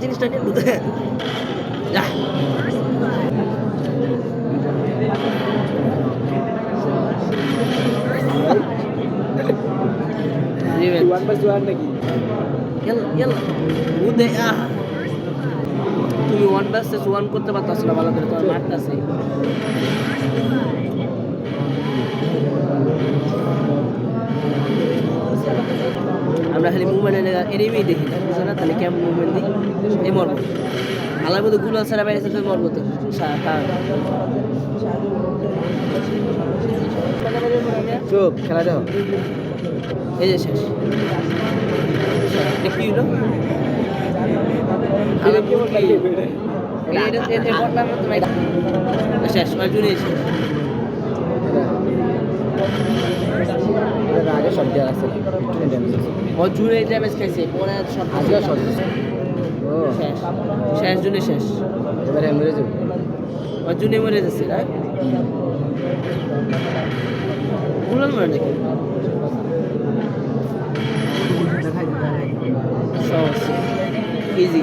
জিনিসটা নিয়ে লুতে যা তুমি 1 করতে পারতাছো না ভালো করে তোমার মারতাছে আমরা খালি মুভমেন্ট এরিমি দেখি না বুঝো না তাহলে কেমন মুভমেন্ট দিই এই মরবো আলার মধ্যে গুলো ছাড়া বাইরে তো মরবো তো চুপ খেলা দাও এই যে শেষ কি হলো শেষ অর্জুন শেষ আগে সব দেওয়া আছে অর্জুনে ড্যামেজ খাইছে পরে সব আজকে সব ও শেষ শেষ জুনে শেষ এবারে মরে যাবো অর্জুনে মরে যাচ্ছে না বললাম না নাকি সহজ ইজি